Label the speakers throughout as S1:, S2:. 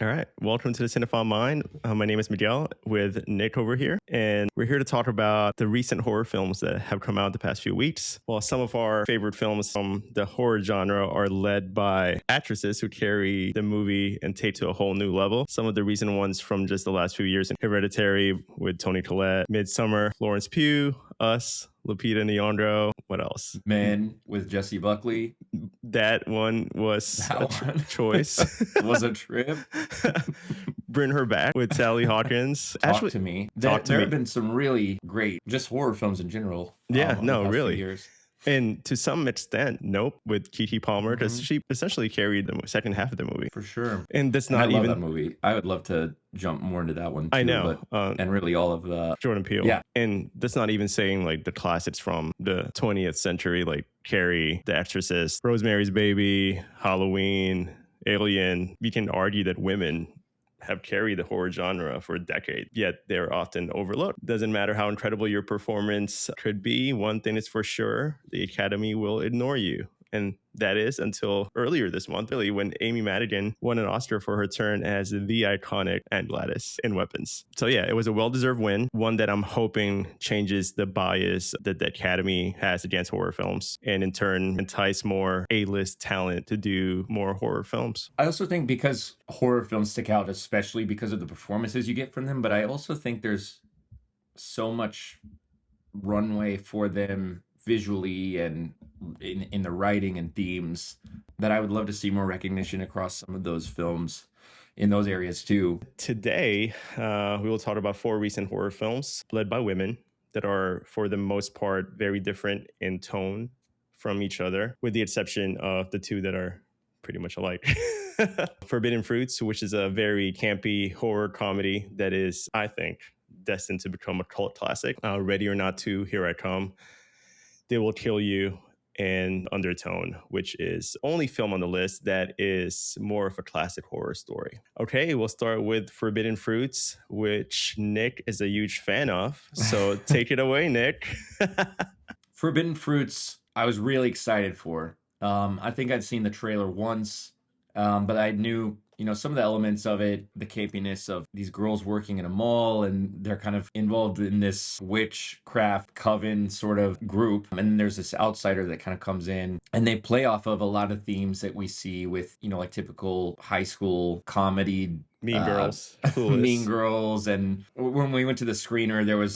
S1: All right. Welcome to the Cinephile Mind. My name is Miguel with Nick over here, and we're here to talk about the recent horror films that have come out the past few weeks. While some of our favorite films from the horror genre are led by actresses who carry the movie and take to a whole new level, some of the recent ones from just the last few years: Hereditary with Toni Collette, Midsommar, Florence Pugh, Us, Lupita Nyong'o. What else?
S2: Men with Jesse Buckley.
S1: That one was
S2: That
S1: a
S2: one
S1: choice.
S2: was a trip.
S1: Bring Her Back with Sally Hawkins.
S2: Talk to me.
S1: Talk to
S2: There have
S1: me.
S2: been some really great, just horror films in general,
S1: Yeah,
S2: over the
S1: no,
S2: past few
S1: really.
S2: years.
S1: And to some extent, Nope with Keke Palmer, because
S2: Mhm.
S1: she essentially carried the second half of the movie.
S2: For sure.
S1: And that's
S2: And I
S1: not
S2: love that
S1: even,
S2: movie. I would love to jump more into that one
S1: I
S2: too,
S1: know,
S2: but and really all of the
S1: Jordan Peele.
S2: yeah.
S1: And that's not even saying like the classics from the 20th century, like Carrie, The Exorcist, Rosemary's Baby, Halloween, Alien. We can argue that women have carried the horror genre for a decade, yet they're often overlooked. Doesn't matter how incredible your performance could be, one thing is for sure: the Academy will ignore you. And that is until earlier this month, really, when Amy Madigan won an Oscar for her turn as the iconic Aunt Gladys in Weapons. So yeah, it was a well-deserved win, one that I'm hoping changes the bias that the Academy has against horror films, and in turn entice more A-list talent to do more horror films.
S2: I also think because horror films stick out, especially because of the performances you get from them, but I also think there's so much runway for them visually and in the writing and themes that I would love to see more recognition across some of those films in those areas too.
S1: Today, we will talk about 4 recent horror films led by women that are, for the most part, very different in tone from each other, with the exception of the 2 that are pretty much alike. Forbidden Fruits, which is a very campy horror comedy that is, I think, destined to become a cult classic. Ready or Not 2, Here I Come, They Will Kill You, and Undertone, which is only film on the list that is more of a classic horror story. Okay, we'll start with Forbidden Fruits, which Nick is a huge fan of. So take it away, Nick.
S2: Forbidden Fruits, I was really excited for. I think I'd seen the trailer once, but I knew, some of the elements of it, the campiness of these girls working in a mall, and they're kind of involved in this witchcraft coven sort of group. And then there's this outsider that kind of comes in, and they play off of a lot of themes that we see with, like typical high school comedy.
S1: Mean Girls,
S2: Mean
S1: Clueless.
S2: Girls, and when we went to the screener, there was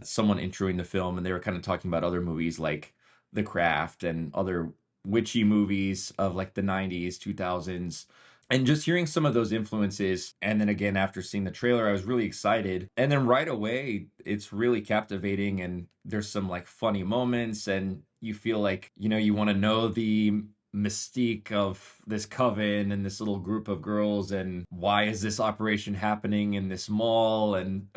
S2: someone introing the film, and they were kind of talking about other movies like The Craft and other witchy movies of like the 90s, 2000s. And just hearing some of those influences, and then again after seeing the trailer, I was really excited. And then right away, it's really captivating, and there's some like funny moments, and you feel like, you want to know the mystique of this coven and this little group of girls, and why is this operation happening in this mall, and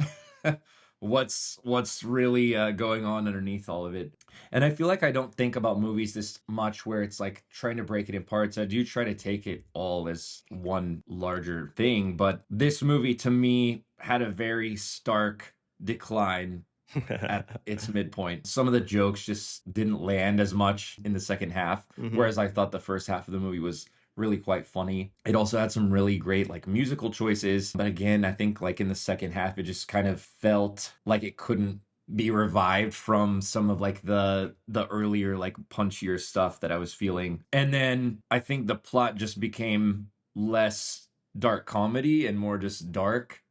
S2: what's really going on underneath all of it. And I feel like I don't think about movies this much where it's like trying to break it in parts. I do try to take it all as one larger thing, but this movie to me had a very stark decline at its midpoint. Some of the jokes just didn't land as much in the second half, whereas I thought the first half of the movie was really quite funny. It also had some really great like musical choices, but again, I think like in the second half it just kind of felt like it couldn't be revived from some of like the earlier like punchier stuff that I was feeling. And then I think the plot just became less dark comedy and more just dark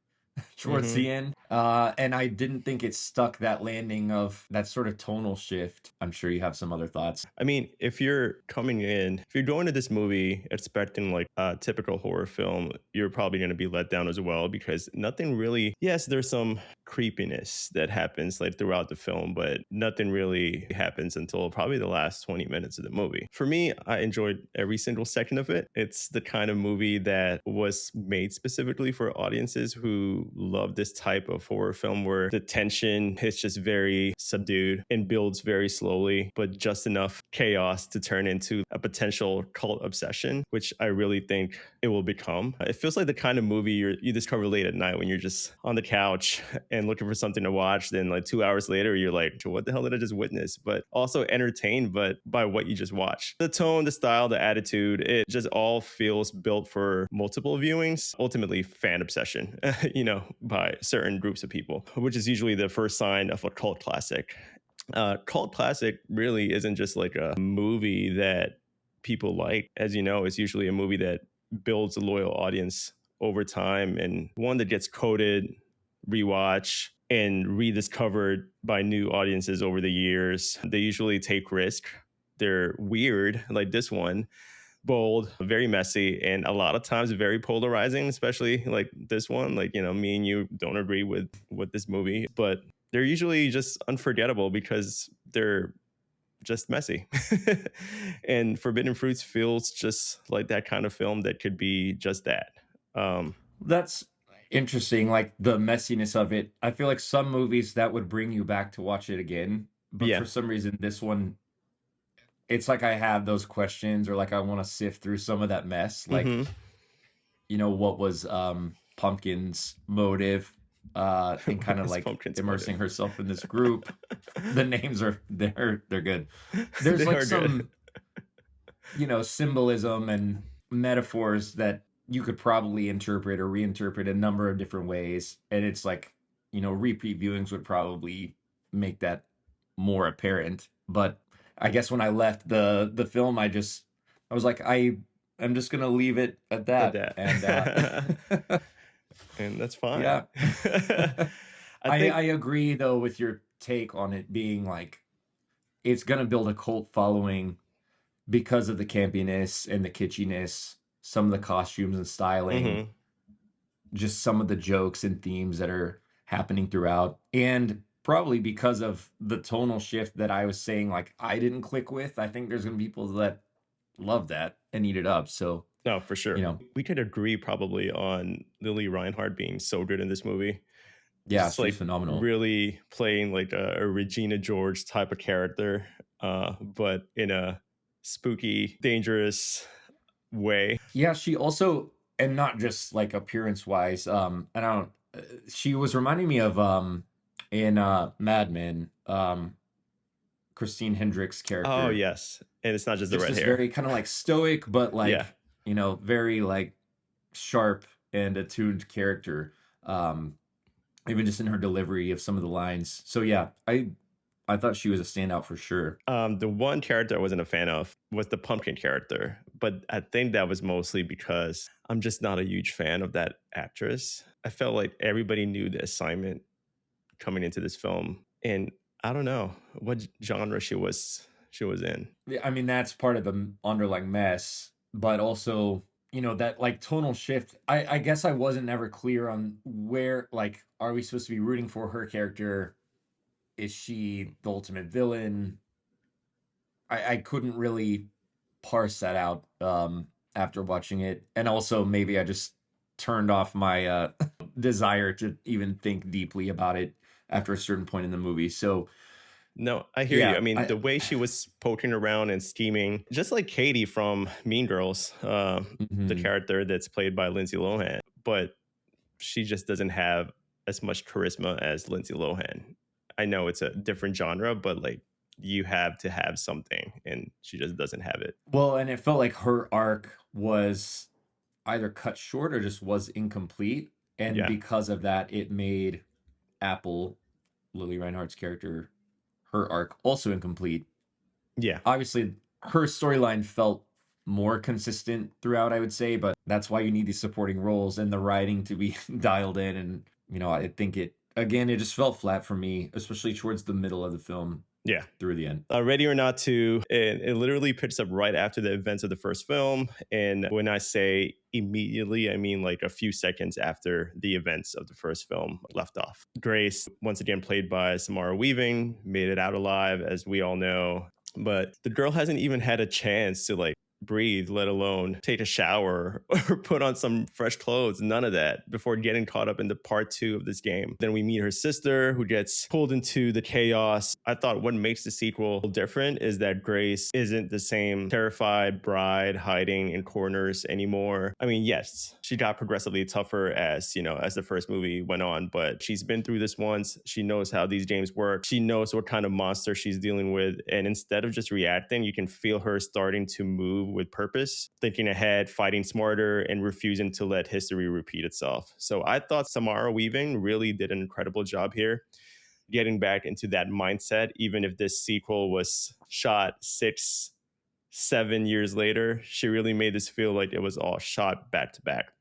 S2: towards the end. And I didn't think it stuck that landing of that sort of tonal shift. I'm sure you have some other thoughts.
S1: I mean, if you're going to this movie expecting like a typical horror film, you're probably going to be let down as well, because nothing really, yes, there's some creepiness that happens like throughout the film, but nothing really happens until probably the last 20 minutes of the movie. For me, I enjoyed every single second of it. It's the kind of movie that was made specifically for audiences who who love this type of horror film where the tension is just very subdued and builds very slowly, but just enough chaos to turn into a potential cult obsession, which I really think it will become. It feels like the kind of movie you discover late at night when you're just on the couch and looking for something to watch. Then like 2 hours later, you're like, what the hell did I just witness? But also entertained by what you just watched. The tone, the style, the attitude, it just all feels built for multiple viewings, ultimately fan obsession, by certain groups of people, which is usually the first sign of a cult classic. Cult classic really isn't just like a movie that people like. As you know, it's usually a movie that builds a loyal audience over time and one that gets coded, rewatched, and rediscovered by new audiences over the years. They usually take risk. They're weird, like this one, bold, very messy, and a lot of times very polarizing, especially like this one. Like, me and you don't agree with this movie, but they're usually just unforgettable because they're just messy. And Forbidden Fruits feels just like that kind of film that could be just that.
S2: That's interesting, like the messiness of it. I feel like some movies that would bring you back to watch it again, but
S1: Yeah.
S2: for some reason this one, it's like I have those questions, or like I want to sift through some of that mess. Like,
S1: Hmm.
S2: what was Pumpkin's motive, and kind
S1: What
S2: of
S1: is
S2: like
S1: Pumpkin's
S2: immersing
S1: motive?
S2: herself in this group. The names are they're good. There's
S1: They
S2: like
S1: are good.
S2: some, symbolism and metaphors that you could probably interpret or reinterpret a number of different ways. And it's like, repeat viewings would probably make that more apparent. But I guess when I left the film, I was like, I'm just gonna leave it at
S1: At
S2: that. And
S1: that. And that's fine.
S2: yeah.
S1: I
S2: I
S1: think,
S2: agree though with your take on it being like it's gonna build a cult following because of the campiness and the kitschiness, some of the costumes and styling,
S1: mhm.
S2: just some of the jokes and themes that are happening throughout, and probably because of the tonal shift that I was saying, like I didn't click with. I think there's gonna be people that love that and eat it up. So,
S1: No, for sure.
S2: you know,
S1: We could agree probably on Lily Reinhardt being so good in this movie.
S2: yeah,
S1: Just
S2: she was
S1: like
S2: phenomenal.
S1: really playing like a Regina George type of character, but in a spooky, dangerous way.
S2: Yeah, she also, and not just like appearance wise, I don't, she was reminding me of in Mad Men, Christine Hendricks'
S1: Oh,
S2: character.
S1: yes. And it's not just the
S2: Just
S1: red
S2: this
S1: hair.
S2: very kind of like stoic, but
S1: Yeah.
S2: like, very like sharp and attuned character. Um, Even just in her delivery of some of the lines. So yeah, I thought she was a standout for sure.
S1: The one character I wasn't a fan of was the pumpkin character, but I think that was mostly because I'm just not a huge fan of that actress. I felt like everybody knew the assignment coming into this film, and I don't know what genre she was in.
S2: Yeah, I mean, that's part of the underlying mess, but also, that like tonal shift. I guess I wasn't ever clear on where, like, are we supposed to be rooting for her character? Is she the ultimate villain? I couldn't really parse that out after watching it. And also maybe I just turned off my desire to even think deeply about it after a certain point in the movie. So
S1: No, I hear you.
S2: yeah,
S1: I mean, the way she was poking around and scheming, just like Katie from Mean Girls, the
S2: mhm.
S1: character that's played by Lindsay Lohan, but she just doesn't have as much charisma as Lindsay Lohan. I know it's a different genre, but like you have to have something, and she just doesn't have it.
S2: Well, and it felt like her arc was either cut short or just was incomplete. And
S1: Yeah,
S2: because of that, it made Apple, Lily Reinhardt's character, her arc also incomplete.
S1: yeah,
S2: Obviously, her storyline felt more consistent throughout, I would say, but that's why you need these supporting roles and the writing to be dialed in. And, I think again, it just felt flat for me, especially towards the middle of the film
S1: yeah.
S2: through the end.
S1: Ready or Not to, it literally picks up right after the events of the first film. And when I say immediately, I mean like a few seconds after the events of the first film left off. Grace, once again played by Samara Weaving, made it out alive, as we all know. But the girl hasn't even had a chance to like breathe, let alone take a shower or put on some fresh clothes. None of that before getting caught up into part two of this game. Then we meet her sister who gets pulled into the chaos. I thought what makes the sequel different is that Grace isn't the same terrified bride hiding in corners anymore. I mean, yes, she got progressively tougher as, as the first movie went on, but she's been through this once. She knows how these games work. She knows what kind of monster she's dealing with. And instead of just reacting, you can feel her starting to move with purpose, thinking ahead, fighting smarter, and refusing to let history repeat itself. So I thought Samara Weaving really did an incredible job here, getting back into that mindset, even if this sequel was shot 6-7 years later. She really made this feel like it was all shot back to back.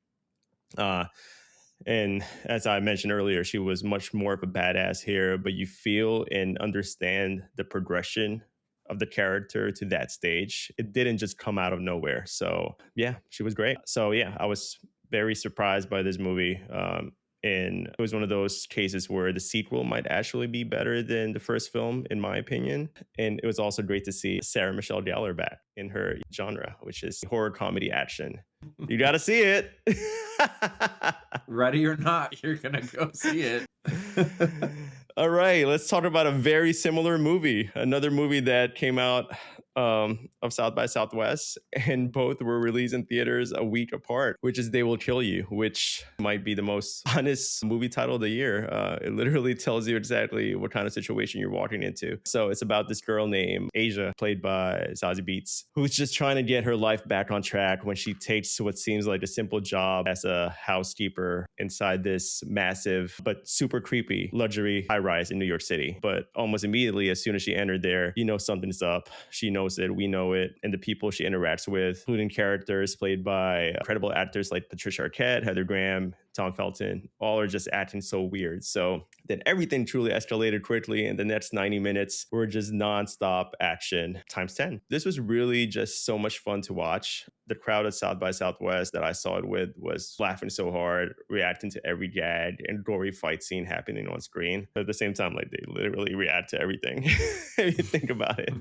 S1: And as I mentioned earlier, she was much more of a badass here, but you feel and understand the progression of the character to that stage. It didn't just come out of nowhere. So yeah, she was great. So yeah, I was very surprised by this movie. And it was one of those cases where the sequel might actually be better than the first film, in my opinion. And it was also great to see Sarah Michelle Gellar back in her genre, which is horror comedy action. You got to see it.
S2: Ready or not, you're going to go see it.
S1: All right, let's talk about a very similar movie. Another movie that came out of South by Southwest, and both were released in theaters a week apart, which is They Will Kill You, which might be the most honest movie title of the year. It literally tells you exactly what kind of situation you're walking into. So it's about this girl named Asia, played by Zazie Beetz, who's just trying to get her life back on track when she takes what seems like a simple job as a housekeeper inside this massive but super creepy luxury high-rise in New York City. But almost immediately, as soon as she entered there, something's up. She knows it, we know it, and the people she interacts with, including characters played by incredible actors like Patricia Arquette, Heather Graham, Tom Felton, all are just acting so weird. So then everything truly escalated quickly, and the next 90 minutes were just nonstop action times 10. This was really just so much fun to watch. The crowd at South by Southwest that I saw it with was laughing so hard, reacting to every gag and gory fight scene happening on screen. But at the same time, like, they literally react to everything if you think about it.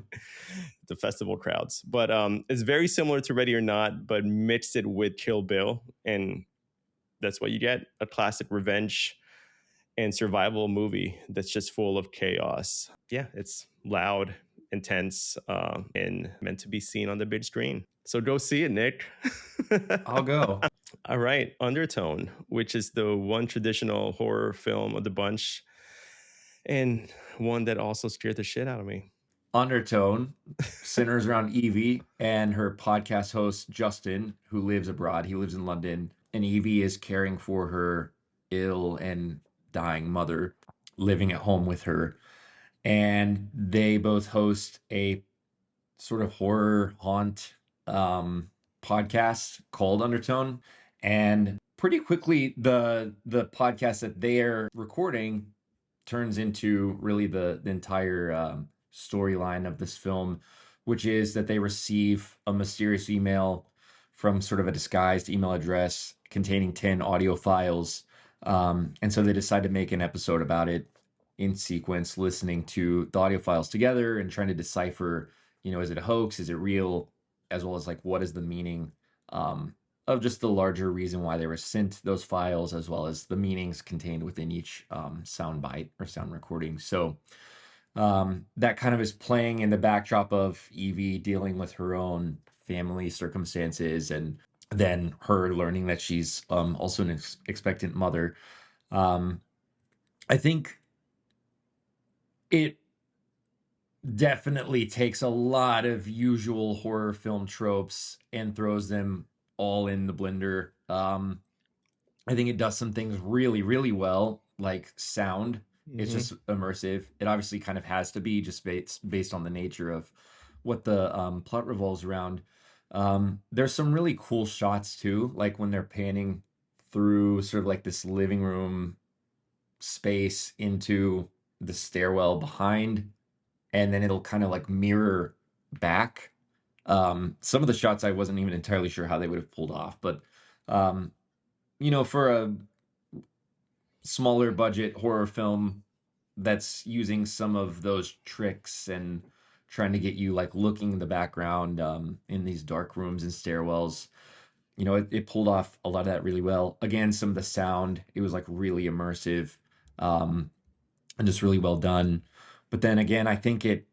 S1: The festival crowds. But it's very similar to Ready or Not, but mixed it with Kill Bill. And that's what you get, a classic revenge and survival movie that's just full of chaos. Yeah, it's loud, intense, and meant to be seen on the big screen. So go see it, Nick.
S2: I'll go.
S1: All right, Undertone, which is the one traditional horror film of the bunch, and one that also scared the shit out of me.
S2: Undertone centers around Evie and her podcast host, Justin, who lives abroad. He lives in London, and Evie is caring for her ill and dying mother, living at home with her. And they both host a sort of horror haunt podcast called Undertone. And pretty quickly, the podcast that they're recording turns into really the entire storyline of this film, which is that they receive a mysterious email from sort of a disguised email address containing 10 audio files. And so they decide to make an episode about it in sequence, listening to the audio files together and trying to decipher, is it a hoax? Is it real? As well as like, what is the meaning of just the larger reason why they were sent those files, as well as the meanings contained within each sound bite or sound recording. So that kind of is playing in the backdrop of Evie dealing with her own family circumstances, and then her learning that she's also an expectant mother. I think it definitely takes a lot of usual horror film tropes and throws them all in the blender. I think it does some things really, really well, like sound. It's just immersive. It obviously kind of has to be just based on the nature of what the plot revolves around. There's some really cool shots too, like when they're panning through sort of like this living room space into the stairwell behind, and then it'll kind of like mirror back. Some of the shots I wasn't even entirely sure how they would have pulled off, but for a smaller budget horror film that's using some of those tricks and trying to get you like looking in the background in these dark rooms and stairwells. You know, it pulled off a lot of that really well. Again, some of the sound, it was like really immersive, um, and just really well done. But then again, I think it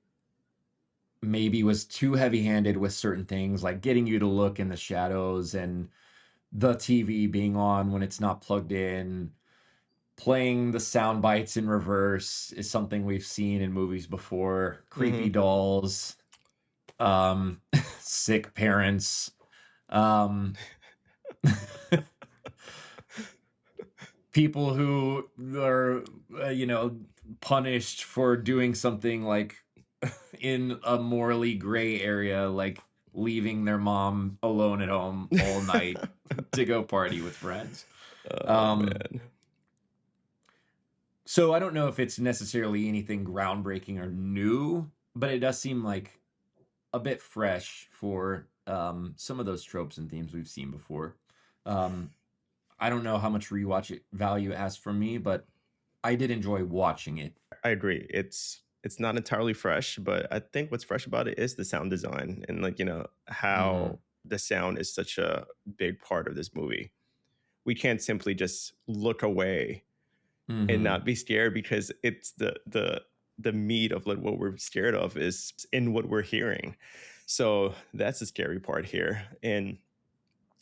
S2: maybe was too heavy-handed with certain things, like getting you to look in the shadows and the TV being on when it's not plugged in. Playing the sound bites in reverse is something we've seen in movies before. Creepy
S1: Mm-hmm.
S2: dolls, um, sick parents, um, people who are, punished for doing something like in a morally gray area, like leaving their mom alone at home all night to go party with friends.
S1: Oh
S2: Um,
S1: man.
S2: so I don't know if it's necessarily anything groundbreaking or new, but it does seem like a bit fresh for some of those tropes and themes we've seen before. Um, I don't know how much rewatch it value it has for me, but I did enjoy watching it.
S1: I agree. It's not entirely fresh, but I think what's fresh about it is the sound design and like,
S2: Hmm.
S1: how the sound is such a big part of this movie. We can't simply just look away and
S2: Hmm.
S1: not be scared because it's the meat of like what we're scared of is in what we're hearing. So that's the scary part here. And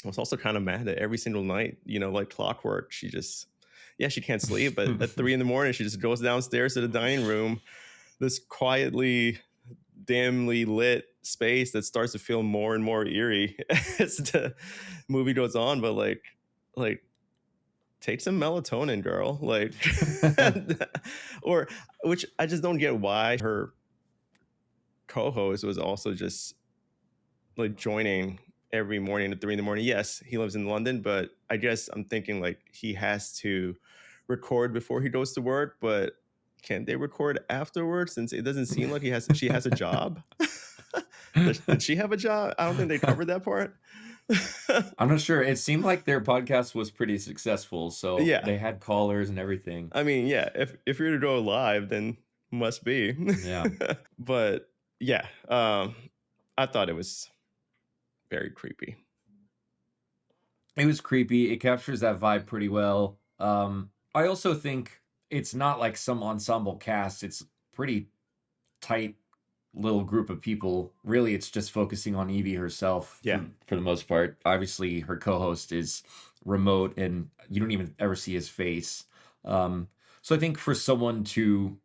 S1: I was also kind of mad that every single night, like clockwork, she can't sleep, but at 3 in the morning, she just goes downstairs to the dining room, this quietly, dimly lit space that starts to feel more and more eerie as the movie goes on. But like, take some melatonin, girl. Like, or which I just don't get why her co-host was also just like joining every morning at 3 in the morning. Yes, he lives in London, but I guess I'm thinking like he has to record before he goes to work, but can they record afterwards since it doesn't seem like she has a job? Did she have a job? I don't think they covered that part.
S2: I'm not sure. It seemed like their podcast was pretty successful, so
S1: Yeah.
S2: they had callers and everything.
S1: I mean, yeah, if you're to go live, then must be.
S2: Yeah.
S1: But yeah, I thought it was very creepy.
S2: It was creepy. It captures that vibe pretty well. I also think it's not like some ensemble cast. It's pretty tight little group of people. Really, it's just focusing on Evie herself
S1: Yeah.
S2: for the most part. Obviously, her co-host is remote, and you don't even ever see his face. So I think for someone to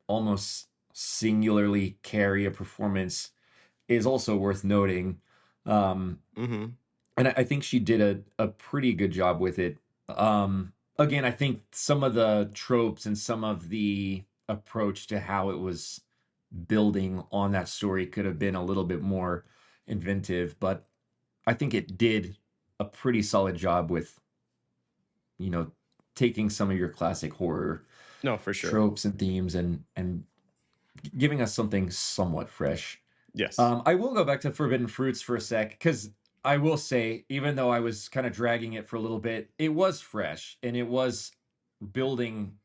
S2: almost singularly carry a performance is also worth noting. Um,
S1: Mm-hmm.
S2: and I think she did a pretty good job with it. Again, I think some of the tropes and some of the approach to how it was building on that story could have been a little bit more inventive, but I think it did a pretty solid job with, you know, taking some of your classic horror
S1: No, for sure.
S2: tropes and themes and giving us something somewhat fresh.
S1: Yes.
S2: I will go back to Forbidden Fruits for a sec because I will say, even though I was kind of dragging it for a little bit, it was fresh and it was building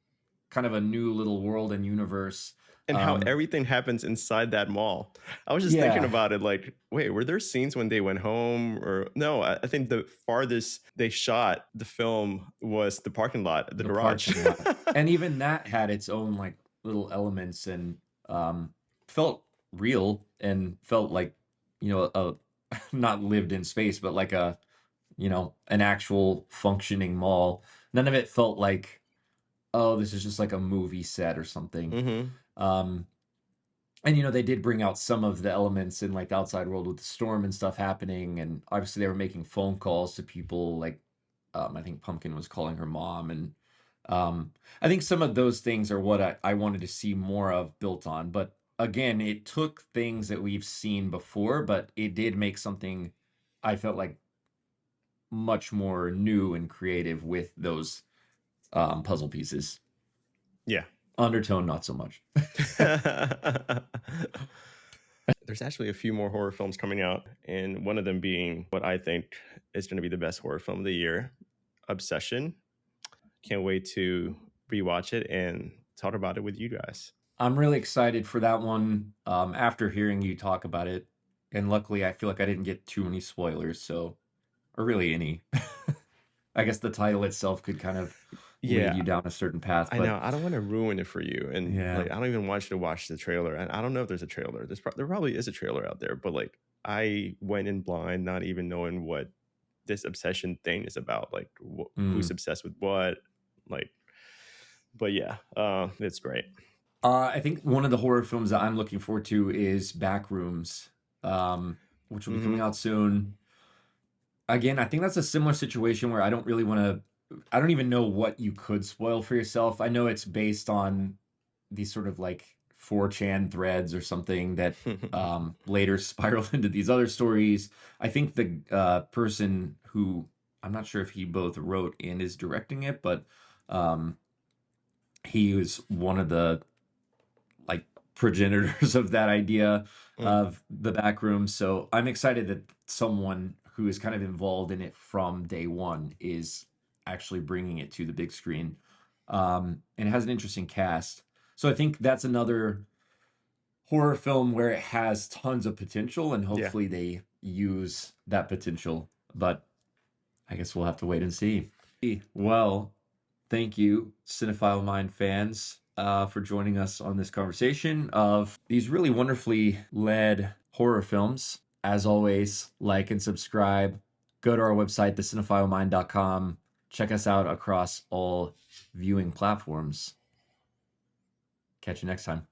S2: kind of a new little world and universe.
S1: And how
S2: Um,
S1: everything happens inside that mall. I was just thinking
S2: yeah,
S1: about it like, wait, were there scenes when they went home or no? I think the farthest they shot the film was the parking lot, the
S2: the
S1: garage.
S2: parking lot, and even that had its own like little elements and felt real and felt like a not lived in space, but like a an actual functioning mall. None of it felt like, oh, this is just like a movie set or something.
S1: Mm-hmm.
S2: Um, and they did bring out some of the elements in like the outside world with the storm and stuff happening, and obviously they were making phone calls to people like I think Pumpkin was calling her mom, and I think some of those things are what I wanted to see more of built on. But again, it took things that we've seen before, but it did make something I felt like much more new and creative with those puzzle pieces.
S1: Yeah.
S2: Undertone, not so much.
S1: There's actually a few more horror films coming out, and one of them being what I think is going to be the best horror film of the year, Obsession. Can't wait to rewatch it and talk about it with you guys.
S2: I'm really excited for that one. After hearing you talk about it, and luckily I feel like I didn't get too many spoilers, so or really any. I guess the title itself could kind of lead
S1: Yeah,
S2: you down a certain path,
S1: I
S2: but
S1: know. I don't want to ruin it for you, and
S2: yeah.
S1: like I don't even want you to watch the trailer. And I don't know if there's a trailer. There probably is a trailer out there, but like I went in blind, not even knowing what this obsession thing is about. Like who's
S2: Mm.
S1: obsessed with what. Like, but yeah, it's great.
S2: I think one of the horror films that I'm looking forward to is Backrooms, um, which will be coming
S1: Hmm.
S2: out soon. Again, I think that's a similar situation where I don't really want to, I don't even know what you could spoil for yourself. I know it's based on these sort of like 4chan threads or something that later spiraled into these other stories. I think the person who, I'm not sure if he both wrote and is directing it, but um, he was one of the like progenitors of that idea
S1: Mm,
S2: of the back room. So I'm excited that someone who is kind of involved in it from day one is actually bringing it to the big screen. And it has an interesting cast. So I think that's another horror film where it has tons of potential and
S1: yeah.
S2: hopefully they use that potential. But I guess we'll have to wait and see. Well, thank you, Cinephile Mind fans, for joining us on this conversation of these really wonderfully led horror films. As always, like and subscribe. Go to our website, thecinephilemine.com. Check us out across all viewing platforms. Catch you next time.